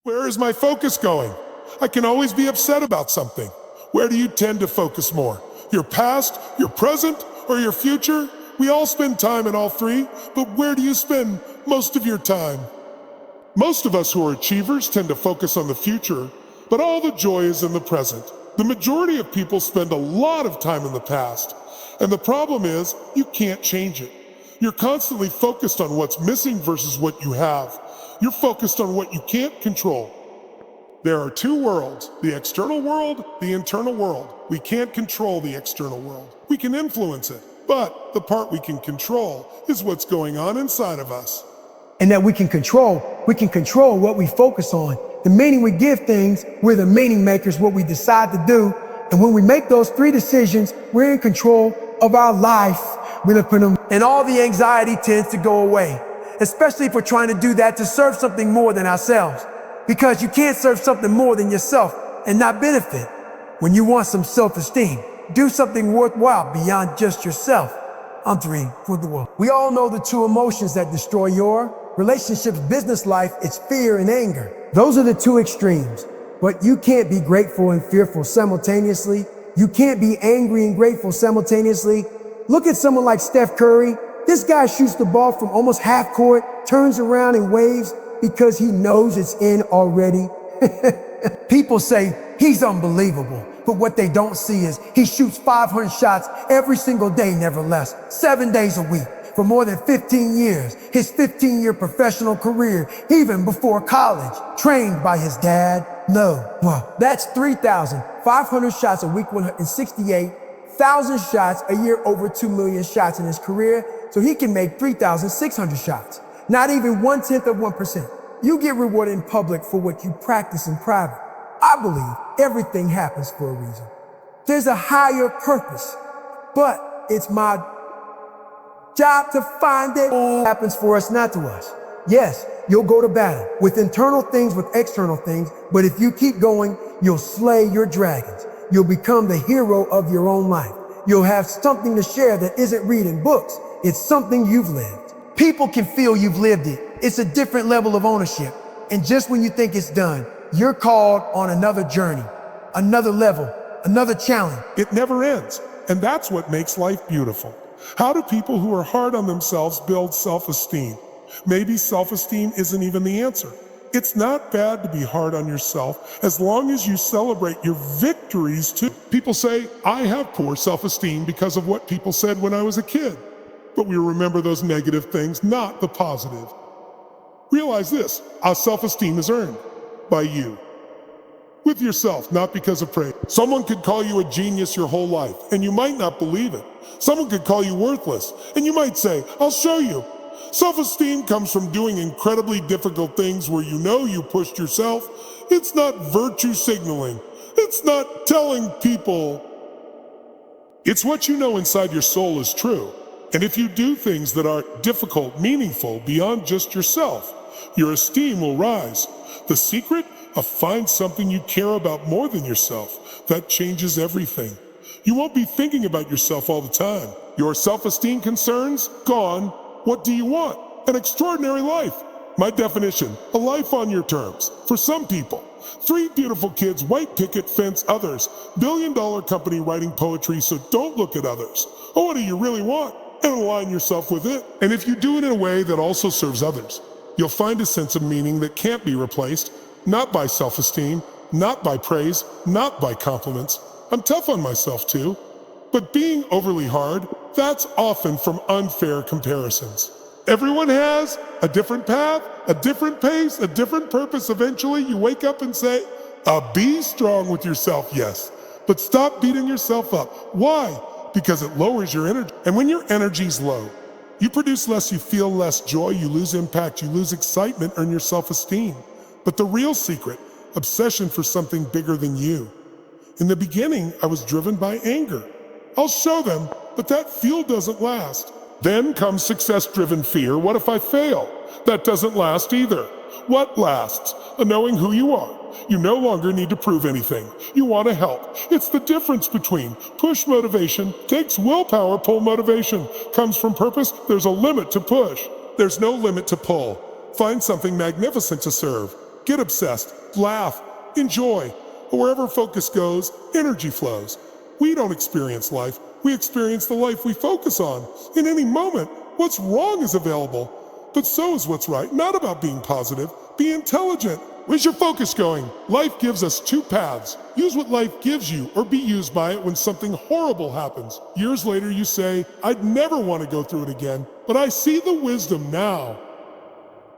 Where is my focus going? I can always be upset about something. Where do you tend to focus more? Your past, your present, or your future? We all spend time in all three, but where do you spend most of your time? Most of us who are achievers tend to focus on the future, but all the joy is in the present. The majority of people spend a lot of time in the past, and the problem is you can't change it. You're constantly focused on what's missing versus what you have. You're focused on what you can't control. There are two worlds, the external world, the internal world. We can't control the external world. We can influence it, but the part we can control is what's going on inside of us. And that we can control what we focus on. The meaning we give things, we're the meaning makers, what we decide to do. And when we make those three decisions, we're in control of our life. And all the anxiety tends to go away, especially if we're trying to do that to serve something more than ourselves. Because you can't serve something more than yourself and not benefit. When you want some self-esteem, do something worthwhile beyond just yourself. I'm three for the world. We all know the two emotions that destroy your relationships, business life, it's fear and anger. Those are the two extremes. But you can't be grateful and fearful simultaneously. You can't be angry and grateful simultaneously. Look at someone like Steph Curry. This guy shoots the ball from almost half court, turns around and waves because he knows it's in already. People say he's unbelievable, but what they don't see is he shoots 500 shots every single day, never less, 7 days a week, for more than 15 years, his 15-year professional career, even before college, trained by his dad. No, well, that's 3,500 shots a week, 168,000 shots a year, over 2 million shots in his career, so he can make 3,600 shots. Not even 1/10%. You get rewarded in public for what you practice in private. I believe everything happens for a reason. There's a higher purpose, but it's my job to find it. It happens for us, not to us. Yes, you'll go to battle with internal things, with external things, but if you keep going, you'll slay your dragons. You'll become the hero of your own life. You'll have something to share that isn't reading books. It's something you've lived. People can feel you've lived it. It's a different level of ownership. And just when you think it's done, you're called on another journey, another level, another challenge. It never ends, and that's what makes life beautiful. How do people who are hard on themselves build self-esteem? Maybe self-esteem isn't even the answer. It's not bad to be hard on yourself as long as you celebrate your victories too. People say, I have poor self-esteem because of what people said when I was a kid. But we remember those negative things, not the positive. Realize this, our self-esteem is earned by you. With yourself, not because of praise. Someone could call you a genius your whole life, and you might not believe it. Someone could call you worthless, and you might say, I'll show you. Self-esteem comes from doing incredibly difficult things where you know you pushed yourself. It's not virtue signaling. It's not telling people. It's what you know inside your soul is true. And if you do things that are difficult, meaningful, beyond just yourself, your esteem will rise. The secret? Find something you care about more than yourself. That changes everything. You won't be thinking about yourself all the time. Your self-esteem concerns? Gone. What do you want? An extraordinary life. My definition, a life on your terms. For some people, 3 beautiful kids, white picket fence others, billion-dollar company writing poetry, so don't look at others. Oh, what do you really want? And align yourself with it. And if you do it in a way that also serves others, you'll find a sense of meaning that can't be replaced, not by self-esteem, not by praise, not by compliments. I'm tough on myself too, but being overly hard, that's often from unfair comparisons. Everyone has a different path, a different pace, a different purpose. Eventually you wake up and say, be strong with yourself, yes, but stop beating yourself up. Why? Because it lowers your energy. And when your energy's low, you produce less, you feel less joy, you lose impact, you lose excitement, and your self-esteem. But the real secret, obsession for something bigger than you. In the beginning, I was driven by anger. I'll show them, but that fuel doesn't last. Then comes success-driven fear. What if I fail? That doesn't last either. What lasts? Knowing who you are. You no longer need to prove anything. You want to help. It's the difference between push motivation, takes willpower, pull motivation, comes from purpose. There's a limit to push. There's no limit to pull. Find something magnificent to serve. Get obsessed, laugh, enjoy. Wherever focus goes, energy flows. We don't experience life, we experience the life we focus on. In any moment, what's wrong is available. But so is what's right. Not about being positive, be intelligent. Where's your focus going? Life gives us two paths. Use what life gives you or be used by it when something horrible happens. Years later you say, I'd never want to go through it again, but I see the wisdom now.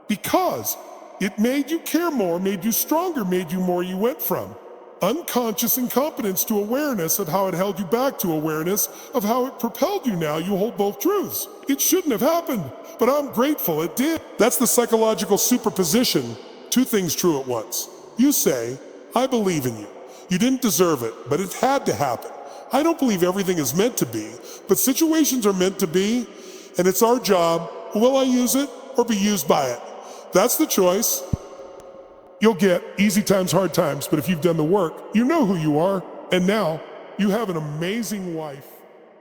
Because it made you care more, made you stronger, made you more you went from. Unconscious incompetence to awareness of how it held you back to awareness of how it propelled you. Now you hold both truths. It shouldn't have happened, but I'm grateful it did. That's the psychological superposition. Two things true at once. You say, I believe in you. You didn't deserve it, but it had to happen. I don't believe everything is meant to be, but situations are meant to be, and it's our job. Will I use it or be used by it? That's the choice. You'll get easy times, hard times, but if you've done the work, you know who you are. And now, you have an amazing wife.